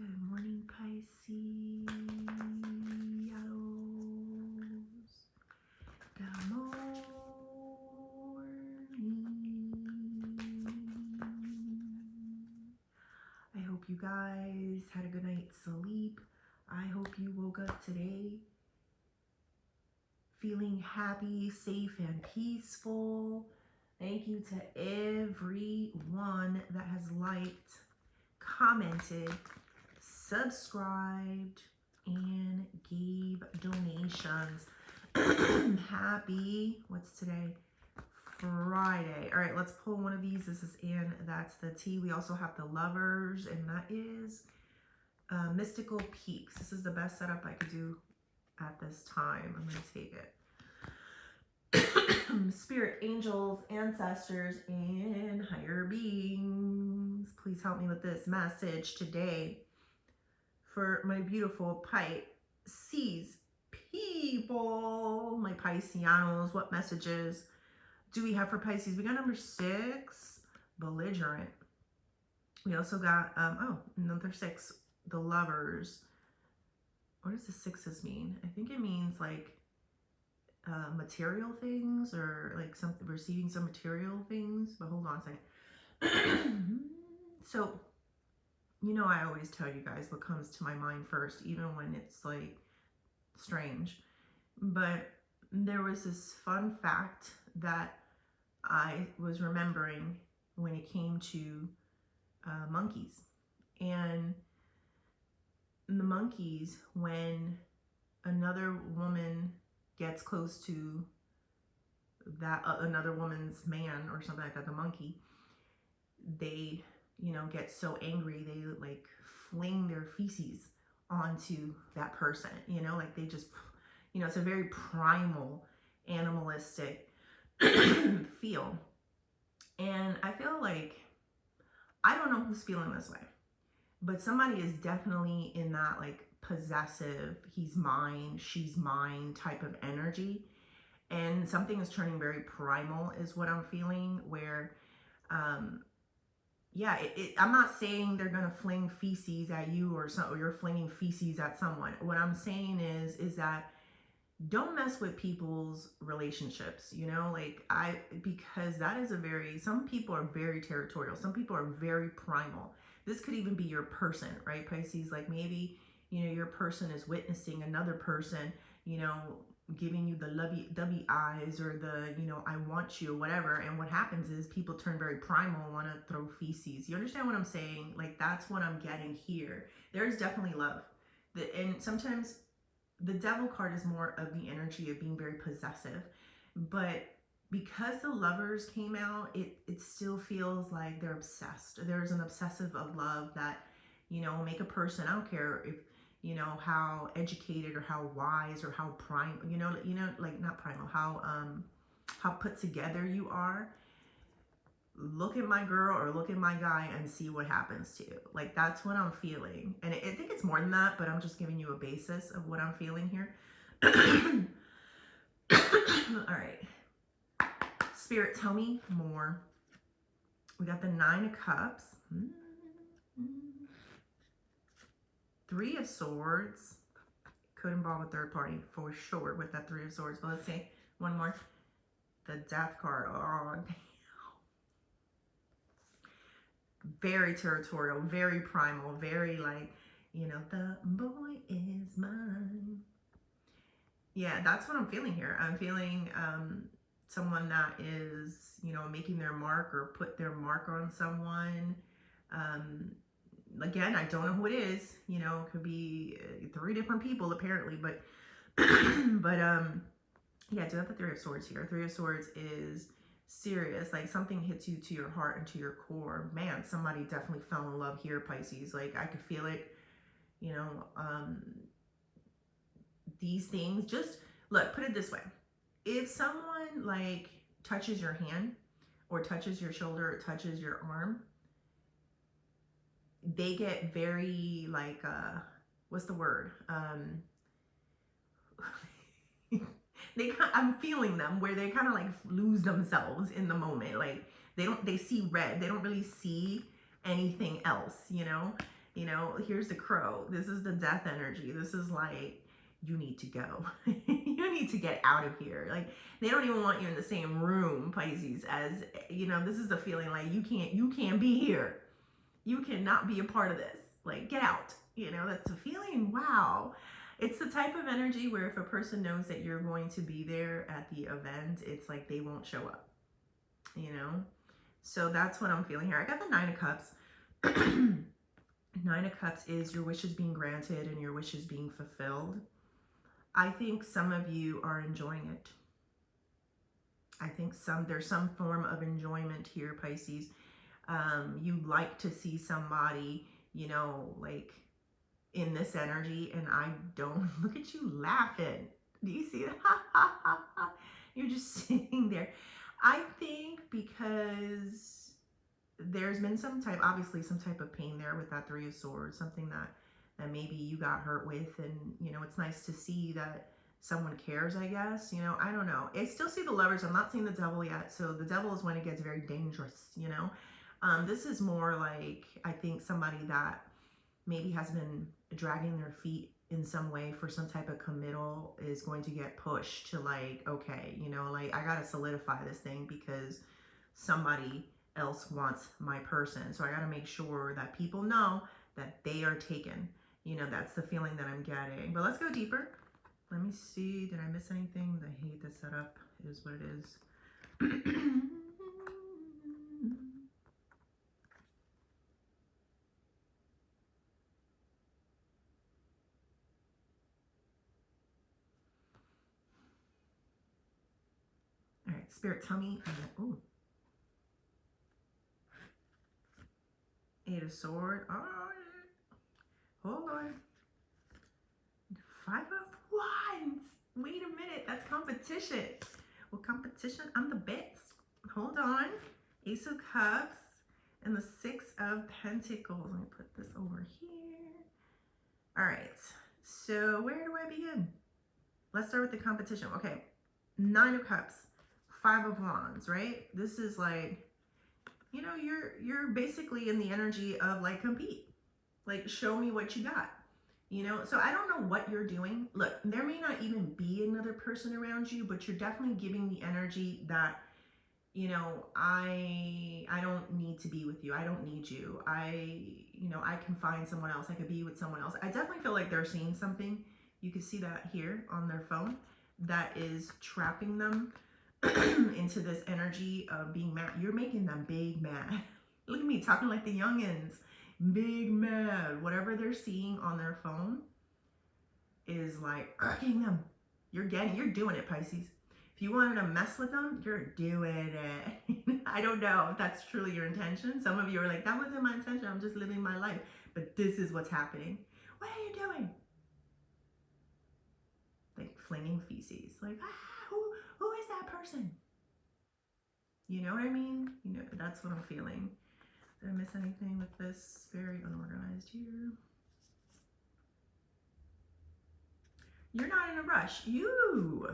Good morning, Pisces. Good morning. I hope you guys had a good night's sleep. I hope you woke up today feeling happy, safe, and peaceful. Thank you to everyone that has liked, commented, subscribed, and gave donations. Happy, what's today? Friday. All right, let's pull one of these. This is in, that's the T. We also have the Lovers, and that is Mystical Peaks. This is the best setup I could do at this time. I'm going to take it. Spirit, angels, ancestors, and higher beings, please help me with this message today for my beautiful Pisces people, my Pisceanos. What messages do we have for Pisces? We got number 6, belligerent. We also got, number 6, the Lovers. What does the 6s mean? I think it means like material things, or like something, receiving some material things. But hold on a second. So, you know, I always tell you guys what comes to my mind first, even when it's like strange. But there was this fun fact that I was remembering when it came to monkeys. And the monkeys, when another woman gets close to that another woman's man or something like that, the monkey, they, you know, get so angry, they like fling their feces onto that person, you know, like they just, you know, it's a very primal, animalistic feel. And I feel like, I don't know who's feeling this way, but somebody is definitely in that like possessive, he's mine, she's mine type of energy. And something is turning very primal is what I'm feeling, where yeah, I'm not saying they're gonna fling feces at you, or you're flinging feces at someone. What I'm saying is that don't mess with people's relationships, you know, like because that is some people are very territorial, some people are very primal. This could even be your person, right, Pisces? Like maybe, you know, your person is witnessing another person, you know, giving you the lovey eyes, or the, you know, I want you, whatever. And what happens is people turn very primal and want to throw feces. You understand what I'm saying? Like that's what I'm getting here. There's definitely love. And sometimes the Devil card is more of the energy of being very possessive. But because the Lovers came out, it still feels like they're obsessed. There's an obsessive of love that, you know, make a person, I don't care if, you know, how educated or how wise or how you know, like not primal, how put together you are. Look at my girl or look at my guy and see what happens to you. Like that's what I'm feeling. And I think it's more than that, but I'm just giving you a basis of what I'm feeling here. All right. Spirit, tell me more. We got the 9 of Cups. 3 of Swords. Could involve a third party for sure with that 3 of Swords. But let's see. One more. The Death card. Oh, damn. Very territorial, very primal, very like, you know, the boy is mine. Yeah, that's what I'm feeling here. I'm feeling someone that is, you know, making their mark or put their mark on someone. Again, I don't know who it is. You know, it could be 3 different people apparently, but but yeah, I do have the 3 of Swords here. 3 of Swords is serious, like something hits you to your heart and to your core. Man, somebody definitely fell in love here, Pisces. Like I could feel it, you know. These things, just look, put it this way. If someone like touches your hand or touches your shoulder or touches your arm, they get very like what's the word? I'm feeling them where they kind of like lose themselves in the moment. Like they see red. They don't really see anything else, you know? You know, here's the crow. This is the death energy. This is like, you need to go. You need to get out of here. Like, they don't even want you in the same room, Pisces, as, you know, this is the feeling like you can't be here. You cannot be a part of this. Like, get out. You know, that's a feeling. Wow. It's the type of energy where if a person knows that you're going to be there at the event, it's like they won't show up, you know? So that's what I'm feeling here. I got the Nine of Cups. Nine of Cups is your wishes being granted and your wishes being fulfilled. I think some of you are enjoying it. I think there's some form of enjoyment here, Pisces. You like to see somebody, you know, like in this energy, and I don't. Look at you laughing. Do you see that? You're just sitting there. I think because there's been obviously some type of pain there with that Three of Swords, something that maybe you got hurt with, and you know, it's nice to see that someone cares, I guess. You know, I don't know. I still see the Lovers. I'm not seeing the Devil yet. So the Devil is when it gets very dangerous, you know. This is more like, I think somebody that maybe has been dragging their feet in some way for some type of committal is going to get pushed to like, okay, you know, like I got to solidify this thing because somebody else wants my person. So I got to make sure that people know that they are taken. You know, that's the feeling that I'm getting. But let's go deeper. Let me see. Did I miss anything? I hate this setup. It is what it is. All right, Spirit, tell me. Ooh. Eight of Swords. Oh, hold on. Five of Wands. Wait a minute. That's competition. Well, competition, I'm the best. Hold on. Ace of Cups and the Six of Pentacles. Let me put this over here. All right. So where do I begin? Let's start with the competition. Okay. Nine of Cups. Five of Wands, right? This is like, you know, you're basically in the energy of like compete. Like, show me what you got. You know, so I don't know what you're doing. Look, there may not even be another person around you, but you're definitely giving the energy that, you know, I don't need to be with you. I don't need you. You know, I can find someone else. I could be with someone else. I definitely feel like they're seeing something. You can see that here on their phone that is trapping them into this energy of being mad. You're making them big mad. Look at me talking like the youngins. Big mad. Whatever they're seeing on their phone is like irking them. You're doing it, Pisces. If you wanted to mess with them, you're doing it. I don't know if that's truly your intention. Some of you are like, that wasn't my intention. I'm just living my life. But this is what's happening. What are you doing? Like flinging feces. Like, who is that person? You know what I mean? You know, that's what I'm feeling. Did I miss anything with this? Very unorganized here. You're not in a rush. You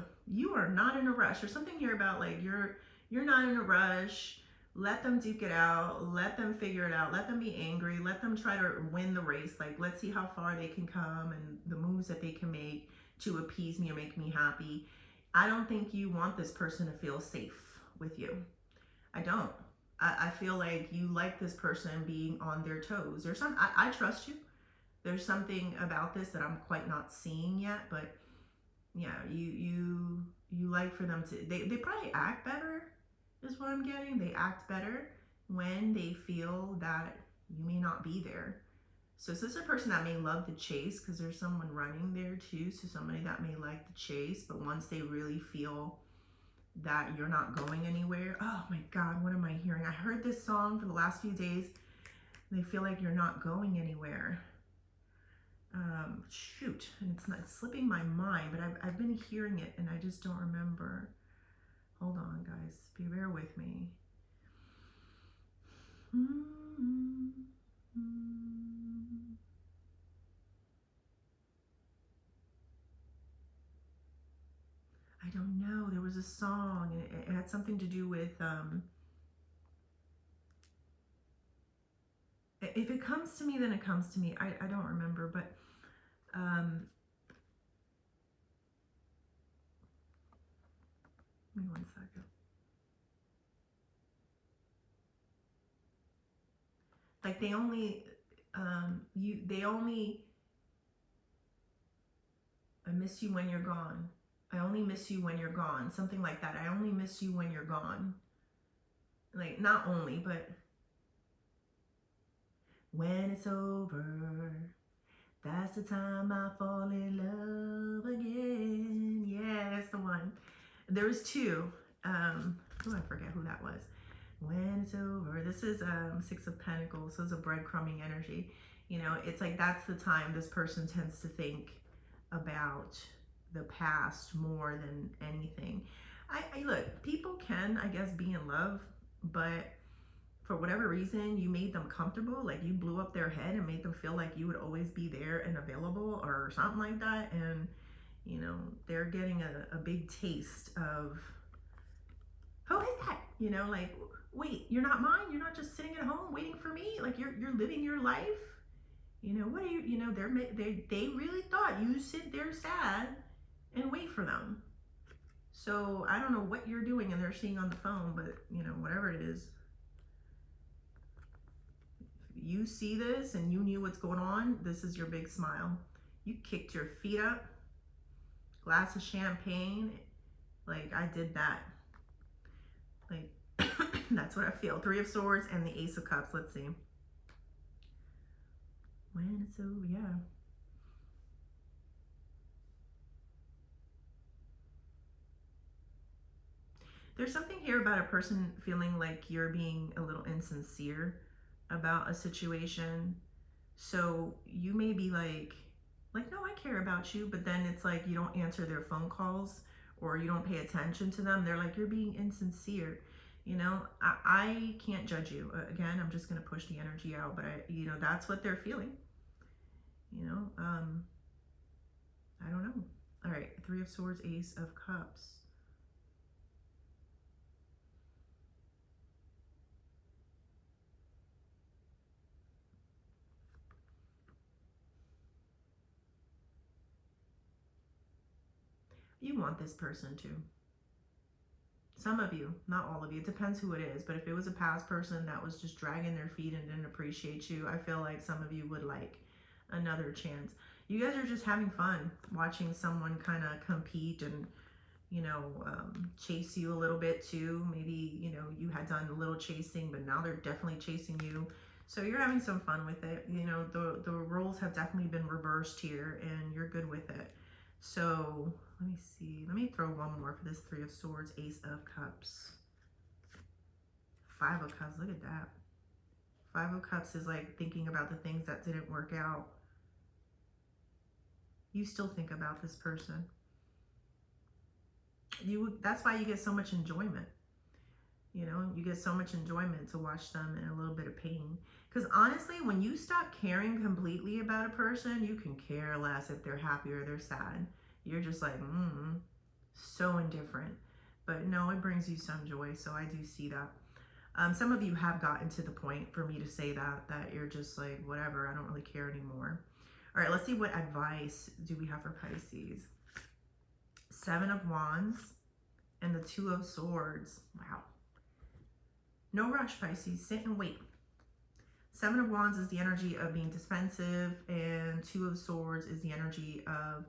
are not in a rush. There's something here about like you're not in a rush. Let them duke it out. Let them figure it out. Let them be angry. Let them try to win the race. Like, let's see how far they can come and the moves that they can make to appease me or make me happy. I don't think you want this person to feel safe with you. I don't. I feel like you like this person being on their toes. I trust you. There's something about this that I'm quite not seeing yet, but yeah, you like for them to, they probably act better is what I'm getting. They act better when they feel that you may not be there. So is this a person that may love the chase because there's someone running there too? So somebody that may like the chase, but once they really feel that you're not going anywhere. Oh my God, what am I hearing? I heard this song for the last few days. They feel like you're not going anywhere. Shoot, and it's slipping my mind, but I've been hearing it and I just don't remember. Hold on, guys. Bear with me. I don't know. There was a song and it had something to do with if it comes comes to me, then it comes to me. I don't remember, but give me one second. Like they only, I miss you when you're gone. I only miss you when you're gone. Something like that. I only miss you when you're gone. Like, not only, but when it's over, that's the time I fall in love again. Yeah, that's the one. There was two. I forget who that was. When it's over. This is Six of Pentacles, so it's a breadcrumbing energy. You know, it's like that's the time this person tends to think about the past more than anything. I look, people can, I guess, be in love, but for whatever reason, you made them comfortable, like you blew up their head and made them feel like you would always be there and available or something like that. And, you know, they're getting a big taste of, who is that? You know, like, wait, you're not mine? You're not just sitting at home waiting for me? Like, you're living your life? You know, what are you, you know, they really thought you sit there sad and wait for them. So I don't know what you're doing and they're seeing on the phone, but, you know, whatever it is, you see this and you knew what's going on, this is your big smile. You kicked your feet up, glass of champagne, like I did that. Like, that's what I feel. Three of Swords and the Ace of Cups. Let's see. When it's over, yeah. There's something here about a person feeling like you're being a little insincere about a situation. So you may be like, no, I care about you, but then it's like you don't answer their phone calls or you don't pay attention to them. They're like, you're being insincere. You know, I can't judge you. Again, I'm just going to push the energy out, but you know, that's what they're feeling. You know, I don't know. All right, Three of Swords, Ace of Cups. You want this person to. Some of you, not all of you. It depends who it is. But if it was a past person that was just dragging their feet and didn't appreciate you, I feel like some of you would like another chance. You guys are just having fun watching someone kind of compete and, you know, chase you a little bit too. Maybe, you know, you had done a little chasing, but now they're definitely chasing you. So you're having some fun with it. You know, the roles have definitely been reversed here and you're good with it. So let me see. Let me throw one more for this Three of Swords, Ace of Cups. Five of Cups. Look at that. Five of Cups is like thinking about the things that didn't work out. You still think about this person. That's why you get so much enjoyment. You know, you get so much enjoyment to watch them in a little bit of pain. Because honestly, when you stop caring completely about a person, you can care less if they're happy or they're sad. You're just like, so indifferent. But no, it brings you some joy, so I do see that. Some of you have gotten to the point for me to say that you're just like, whatever, I don't really care anymore. All right, let's see what advice do we have for Pisces. Seven of Wands and the Two of Swords. Wow. No rush, Pisces. Sit and wait. Seven of Wands is the energy of being defensive, and Two of Swords is the energy of,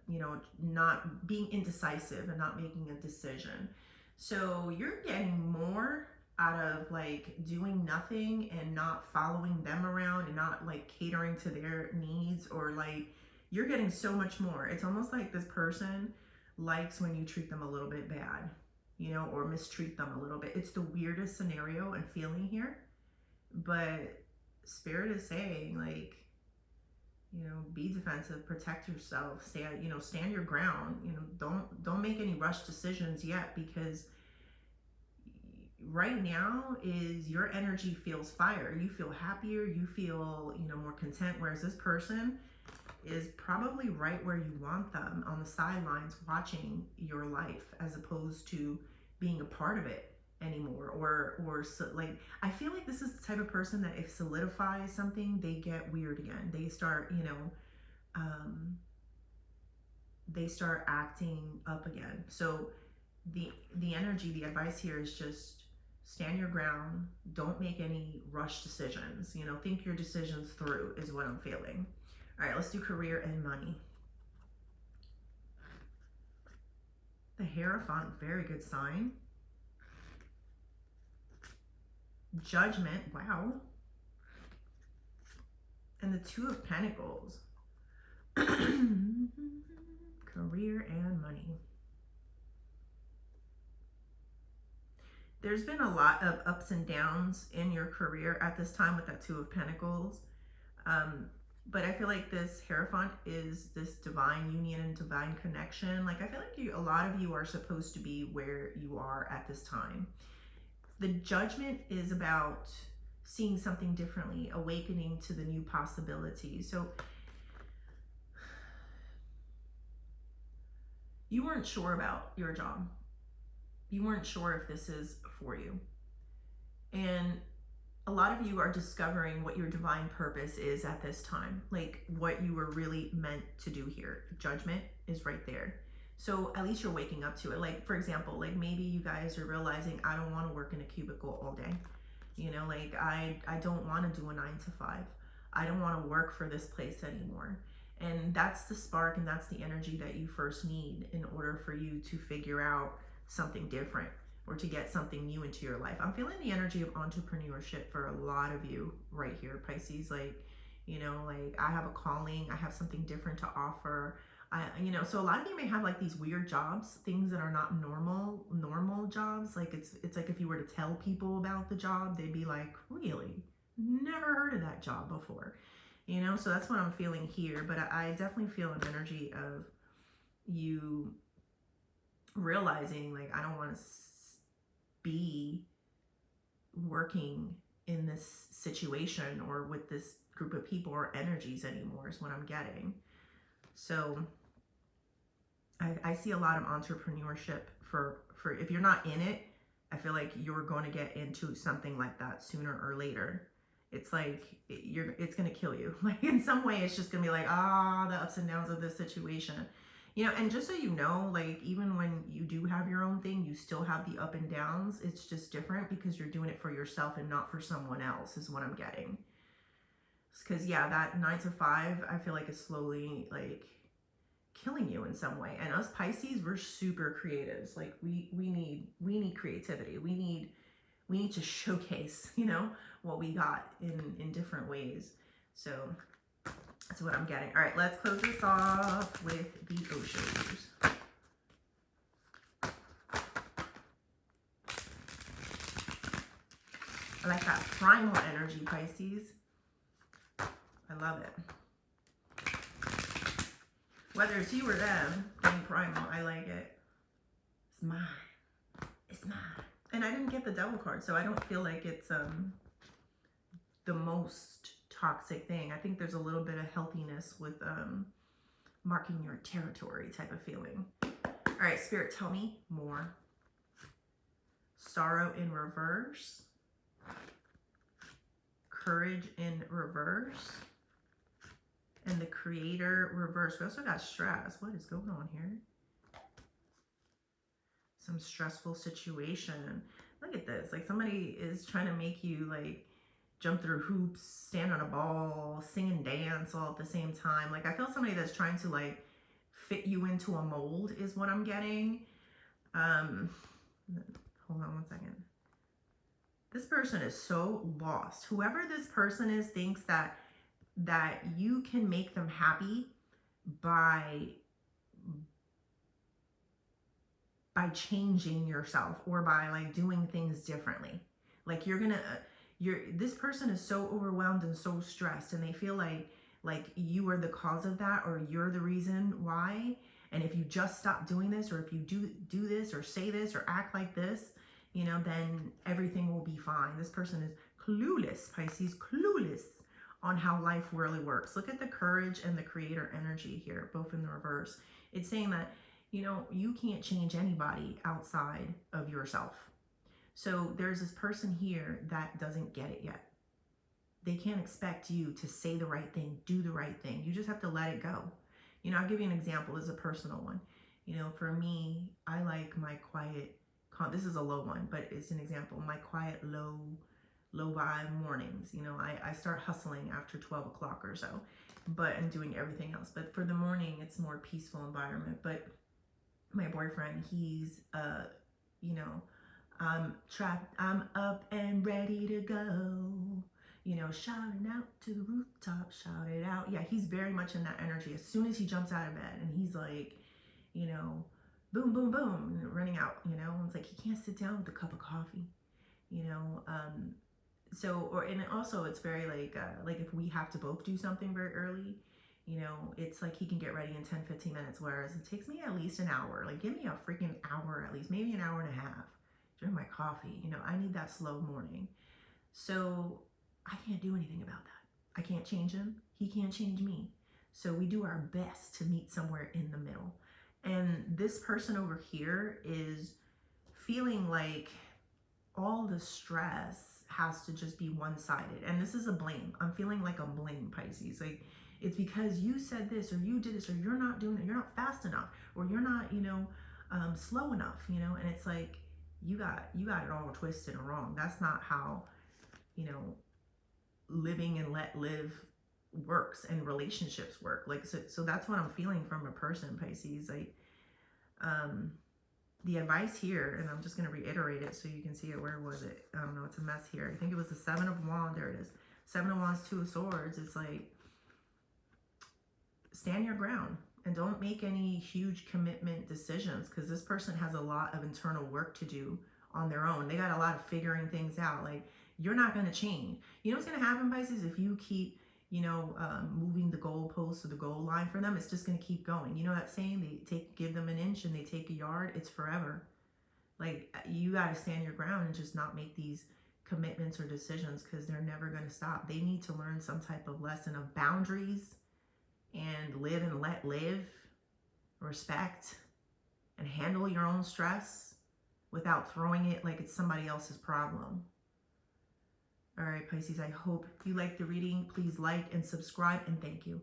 you know, not being indecisive and not making a decision. So you're getting more out of like doing nothing and not following them around and not like catering to their needs, or like you're getting so much more. It's almost like this person likes when you treat them a little bit bad, you know, or mistreat them a little bit. It's the weirdest scenario and feeling here, but Spirit is saying, like, you know, be defensive, protect yourself, stand, you know, stand your ground. You know, don't make any rush decisions yet, because right now is your energy feels fire. You feel happier, you feel, you know, more content, whereas this person is probably right where you want them, on the sidelines watching your life, as opposed to being a part of it anymore, or so, like, I feel like this is the type of person that if solidifies something, they get weird again. They start, they start acting up again. So the energy, the advice here is just stand your ground. Don't make any rush decisions. Think your decisions through is what I'm feeling. All right, let's do career and money. The Hierophant, very good sign. Judgment, wow. And the Two of Pentacles. Career and money. There's been a lot of ups and downs in your career at this time with that Two of Pentacles. But I feel like this Hierophant is this divine union and divine connection. Like, I feel like a lot of you are supposed to be where you are at this time. The Judgment is about seeing something differently, awakening to the new possibilities. So you weren't sure about your job. You weren't sure if this is for you. And a lot of you are discovering what your divine purpose is at this time, like what you were really meant to do here. Judgment is right there. So at least you're waking up to it. Like, for example, like maybe you guys are realizing, I don't want to work in a cubicle all day. Like I don't want to do a 9 to 5. I don't want to work for this place anymore. And that's the spark and that's the energy that you first need in order for you to figure out something different or to get something new into your life. I'm feeling the energy of entrepreneurship for a lot of you right here, Pisces. Like, like I have a calling, I have something different to offer. So a lot of you may have like these weird jobs, things that are not normal jobs. Like it's like if you were to tell people about the job, they'd be like, really? Never heard of that job before. So that's what I'm feeling here. But I definitely feel an energy of you realizing, like, I don't want to be working in this situation or with this group of people or energies anymore is what I'm getting. So I see a lot of entrepreneurship for if you're not in it, I feel like you're going to get into something like that sooner or later. It's like it's going to kill you. Like in some way, it's just going to be like, the ups and downs of this situation. And just so you know, like even when you do have your own thing, you still have the up and downs. It's just different because you're doing it for yourself and not for someone else is what I'm getting. Because that 9 to 5, I feel like is slowly like killing you in some way. And us Pisces, we're super creatives. Like we need creativity. We need to showcase, what we got in different ways. So that's what I'm getting. All right, let's close this off with the Oshos. I like that primal energy, Pisces. I love it. Whether it's you or them being primal, I like it. It's mine. It's mine. And I didn't get the Devil card, so I don't feel like it's the most toxic thing. I think there's a little bit of healthiness with marking your territory type of feeling. All right, Spirit, tell me more. Sorrow in reverse. Courage in reverse. And the Creator reverse. We also got stress. What is going on here? Some stressful situation. Look at this. Like somebody is trying to make you like jump through hoops, stand on a ball, sing and dance all at the same time. Like I feel somebody that's trying to like fit you into a mold is what I'm getting. Hold on one second. This person is so lost. Whoever this person is thinks that you can make them happy by changing yourself or by like doing things differently. Like this person is so overwhelmed and so stressed, and they feel like you are the cause of that, or you're the reason why. And if you just stop doing this, or if you do this or say this or act like this, then everything will be fine. This person is clueless, Pisces, clueless on how life really works. Look at the Courage and the Creator energy here, both in the reverse. It's saying that, you can't change anybody outside of yourself. So there's this person here that doesn't get it yet. They can't expect you to say the right thing, do the right thing. You just have to let it go. You know, I'll give you an example. This is a personal one. You know, for me, I like my quiet, this is a low one, but it's an example. My quiet, low vibe mornings. You know, I start hustling after 12 o'clock or so, but I'm doing everything else. But for the morning, it's more peaceful environment. But my boyfriend, he's, you know, I'm trapped, I'm up and ready to go. You know, shouting out to the rooftop, shout it out. Yeah, he's very much in that energy. As soon as he jumps out of bed and he's like, you know, boom, boom, boom, running out, you know, it's like he can't sit down with a cup of coffee, you know. So, or, and also it's very like if we have to both do something very early, you know, it's like he can get ready in 10-15 minutes, whereas it takes me at least an hour. Like, give me a freaking hour at least, maybe an hour and a half. Drink my coffee, you know, I need that slow morning. So I can't do anything about that. I can't change him. He can't change me. So we do our best to meet somewhere in the middle. And this person over here is feeling like all the stress has to just be one-sided. And this is a blame. I'm feeling like a blame, Pisces. Like, it's because you said this or you did this or you're not doing it. You're not fast enough or you're not, you know, slow enough, you know. And it's like, you got it all twisted and wrong. That's not how, you know, living and let live works and relationships work. Like, so that's what I'm feeling from a person, Pisces. Like, the advice here, and I'm just going to reiterate it so you can see it. Where was it? I don't know. It's a mess here. I think it was the 7 of Wands. There it is. 7 of Wands, 2 of Swords. It's like, stand your ground and don't make any huge commitment decisions, because this person has a lot of internal work to do on their own. They got a lot of figuring things out. Like, you're not going to change. You know what's going to happen, Pisces? If you keep, you know, moving the goalposts or the goal line for them, it's just going to keep going. You know that saying, give them an inch and they take a yard? It's forever. Like, you got to stand your ground and just not make these commitments or decisions, because they're never going to stop. They need to learn some type of lesson of boundaries and live and let live, respect, and handle your own stress without throwing it like it's somebody else's problem. All right, Pisces, I hope you liked the reading. Please like and subscribe, and thank you.